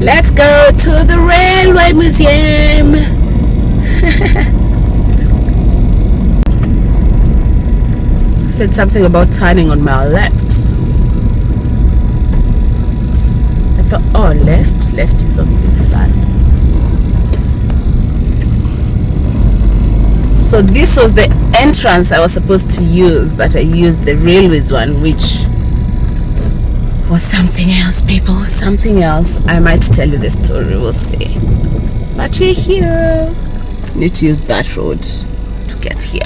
Let's go to the Railway Museum. Said something about turning on my left. I thought, oh, left is on this side. So this was the entrance I was supposed to use, but I used the railways one, which was something else, people, something else. I might tell you the story, we'll see. But we're here. Need to use that road to get here.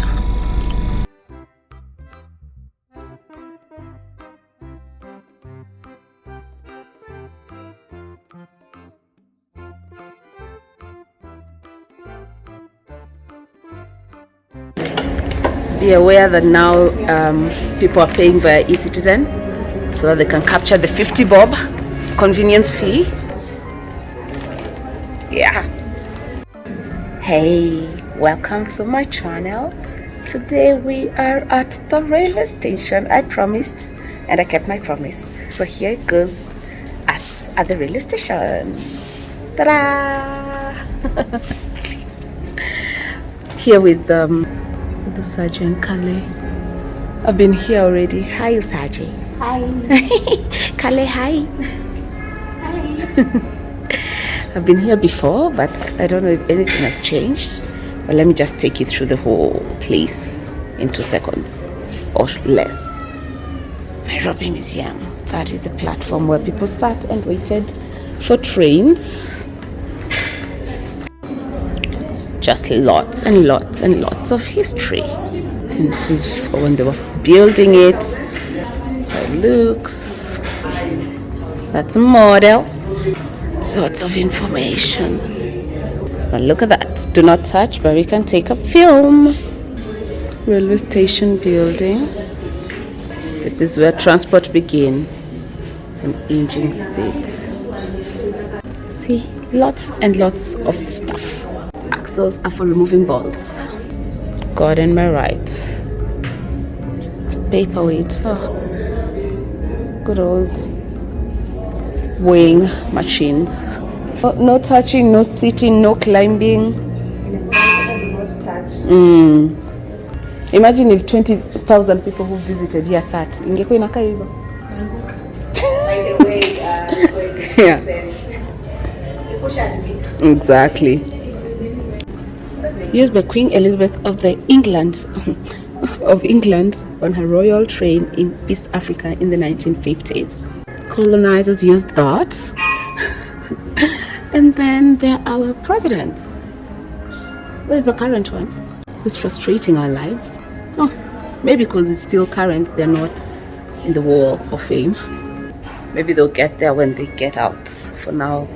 Be aware that now people are paying via e-citizen so that they can capture the 50 bob convenience fee. Yeah. Hey, welcome to my channel. Today we are at the railway station. I promised and I kept my promise. So here it goes, us at the railway station. Ta-da! Here with the Sergeant Kale. I've been here already. Hi, Usaji. Hi. Kale, hi. Hi. I've been here before, but I don't know if anything has changed. But let me just take you through the whole place in 2 seconds or less. Nairobi Museum. That is the platform where people sat and waited for trains. Just lots and lots and lots of history. And this is when they were building it. That's how it looks. That's a model. Lots of information. But look at that. Do not touch, but we can take a film. Railway station building. This is where transport began. Some engine seats. See, lots and lots of stuff. Axles are for removing bolts. God and my right. It's a paperweight. Oh. Good old weighing machines. Oh, no touching, no sitting, no climbing. Imagine if 20,000 people who visited here sat. Ingekuwa inakaa hivyo. By the way, yeah. Exactly. Used by Queen Elizabeth of England on her royal train in East Africa in the 1950s. Colonizers used that. And then there are our presidents. Where's the current one? Who's frustrating our lives? Oh, maybe because it's still current, they're not in the wall of fame. Maybe they'll get there when they get out. For now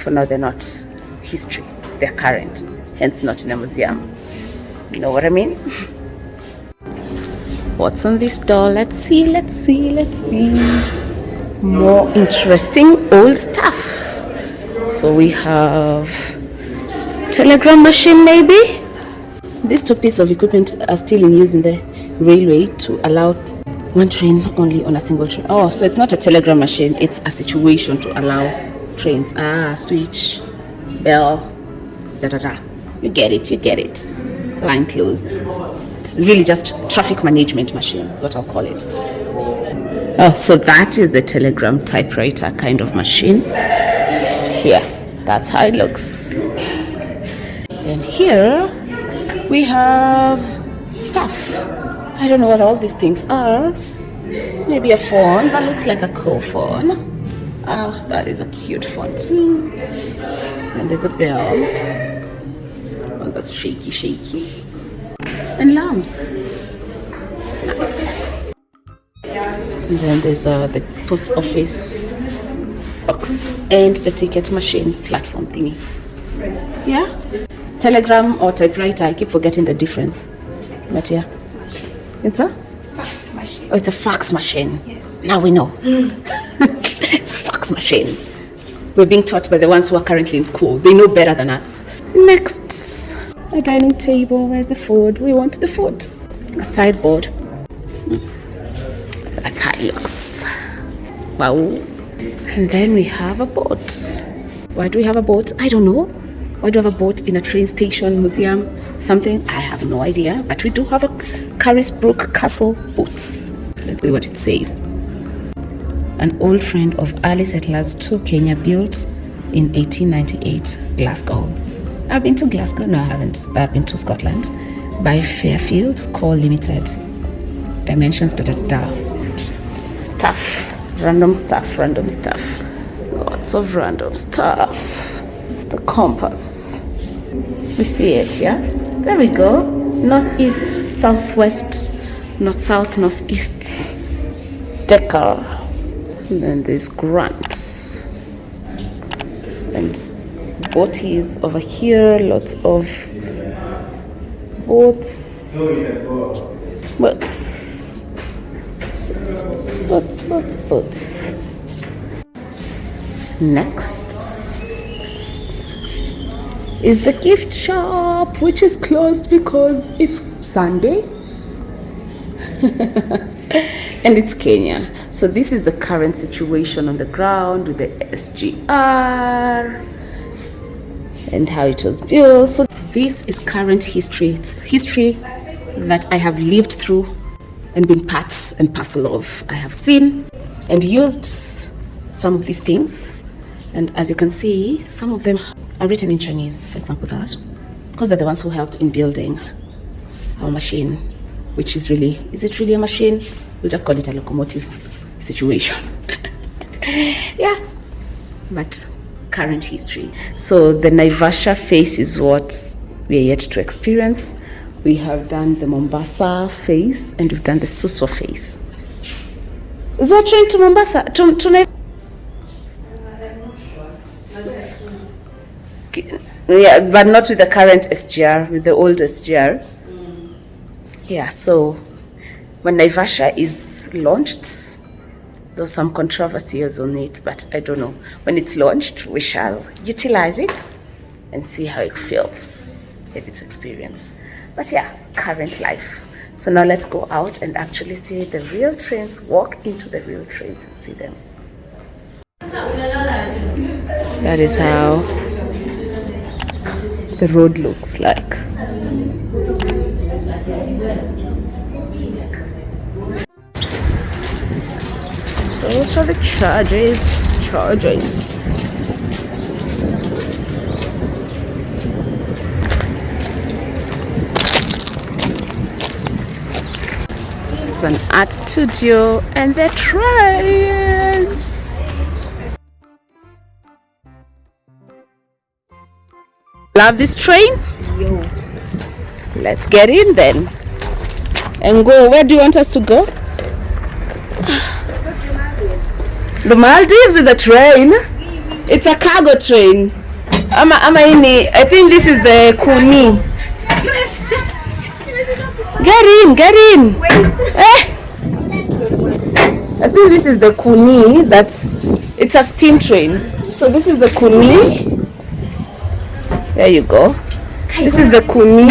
they're not history, they're current. Hence not in a museum. You know what I mean? What's on this door? Let's see. More interesting old stuff. So we have telegram machine maybe. These two pieces of equipment are still in use in the railway to allow one train only on a single train. Oh, so it's not a telegram machine, it's a situation to allow trains. Switch, bell, da-da-da. You get it. Line closed. It's really just traffic management machine, is what I'll call it. Oh, so that is the telegram typewriter kind of machine. Here, that's how it looks. And here we have stuff. I don't know what all these things are. Maybe a phone. That looks like a cool phone. That is a cute phone too. And there's a bell. That's shaky. And lamps. Nice. And then there's the post office box and the ticket machine platform thingy. Yeah? Telegram or typewriter, I keep forgetting the difference. But yeah. It's a? Fax machine. Oh, it's a fax machine. Yes. Now we know. It's a fax machine. We're being taught by the ones who are currently in school. They know better than us. Next, a dining table. Where's the food? We want the food. A sideboard. That's how it looks. Wow. And then we have a boat. Why do we have a boat? I don't know. Why do we have a boat in a train station, museum, something? I have no idea. But we do have a Carisbrooke Castle boat. Let's see what it says. An old friend of early settlers to Kenya, built in 1898, Glasgow. I've been to Glasgow. No, I haven't. But I've been to Scotland. By Fairfields Coal Limited. Dimensions, Stuff. Random stuff. Lots of random stuff. The compass. We see it, yeah? There we go. Northeast, southwest, north-south, northeast. Decker. And then there's Grant. And boaties over here. Lots of boats. Boats. Next is the gift shop, which is closed because it's Sunday and it's Kenya. So this is the current situation on the ground with the SGR and how it was built. So this is current history. It's history that I have lived through and been part and parcel of. I have seen and used some of these things, and as you can see, some of them are written in Chinese, for example, that, because they're the ones who helped in building our machine, which is it really a machine? We'll just call it a locomotive situation. Yeah, but current history. So the Naivasha face is what we are yet to experience. We have done the Mombasa face and we've done the Suswa face. Is that train to Mombasa? To yeah, but not with the current SGR, with the old SGR. Yeah, so when Naivasha is launched, there's some controversies on it, but I don't know. When it's launched, we shall utilize it and see how it feels, get its experience. But yeah, current life. So now let's go out and actually see the real trains, walk into the real trains and see them. That is how the road looks like. Those are the charges. It's an art studio and the trains. Love this train? Yo. Let's get in then and go. Where do you want us to go? The Maldives with the train. It's a cargo train. I think this is the Kuni. Get in. I think this is the Kuni. It's a steam train. So this is the Kuni. There you go. This is the Kuni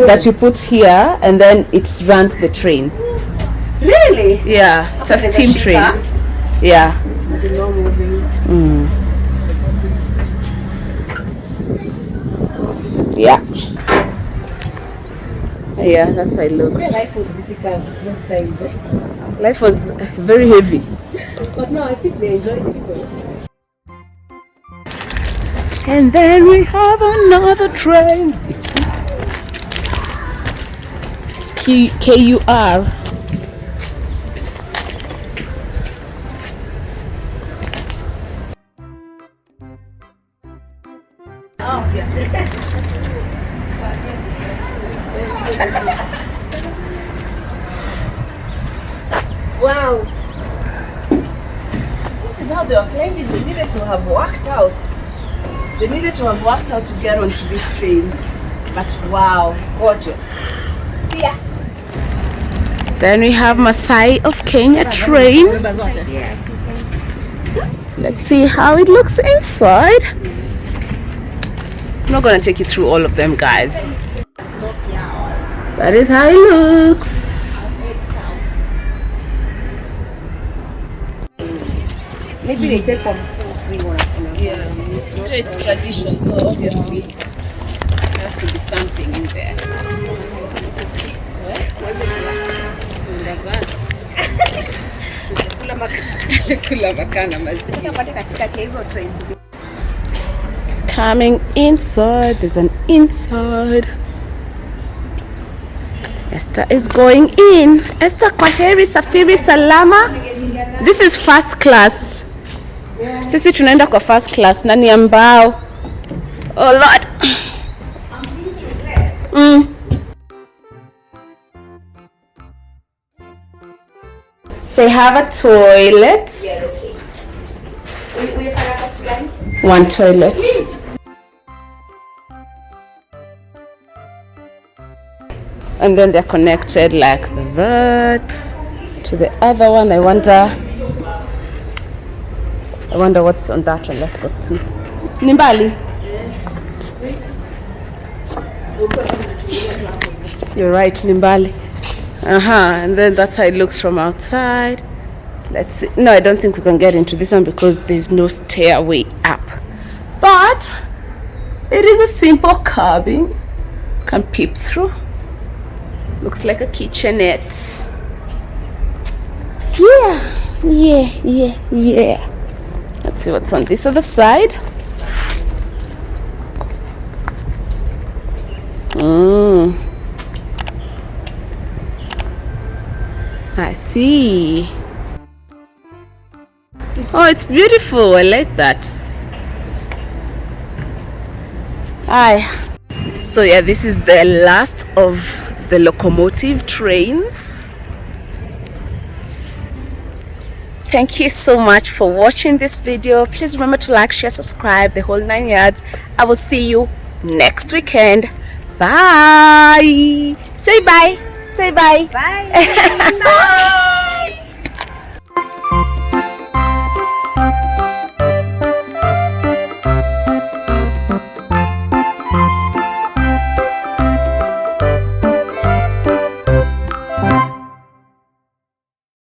that you put here and then it runs the train. Really? Yeah, it's a steam train. Yeah. Yeah, that's how it looks. Life was difficult most times. Life was very heavy. But no, I think they enjoyed it so. And then we have another train. This one. KUR. Oh, yeah. Wow. This is how they were claiming they needed to have worked out. They needed to have worked out to get onto these trains. But wow, gorgeous. See ya. Then we have Masai of Kenya train. Let's see how it looks inside. I'm not going to take you through all of them, guys. That is how it looks. Maybe they take from 3 Yeah, it's tradition, so obviously there has to be something in there. Kula makana maziwa. Coming inside, there's an inside. Esther is going in. Esther, kwaheri, safiri salama. This is first class. Sisi tunaenda kwa first class. Nani ambao? Oh Lord. They have a toilet. One toilet. And then they're connected like that to the other one. I wonder what's on that one. Let's go see. Nimbali. You're right, Nimbali. And then that's how it looks from outside. Let's see. No, I don't think we can get into this one because there's no stairway up. But it is a simple cabin. Can peep through. Looks like a kitchenette. Yeah. Let's see what's on this other side. I see. Oh, it's beautiful. I like that. So yeah, this is the last of the locomotive trains. Thank you so much for watching this video. Please remember to like, share, subscribe, the whole 9 yards. I will see you next weekend. Bye. Say bye. Say bye. Bye.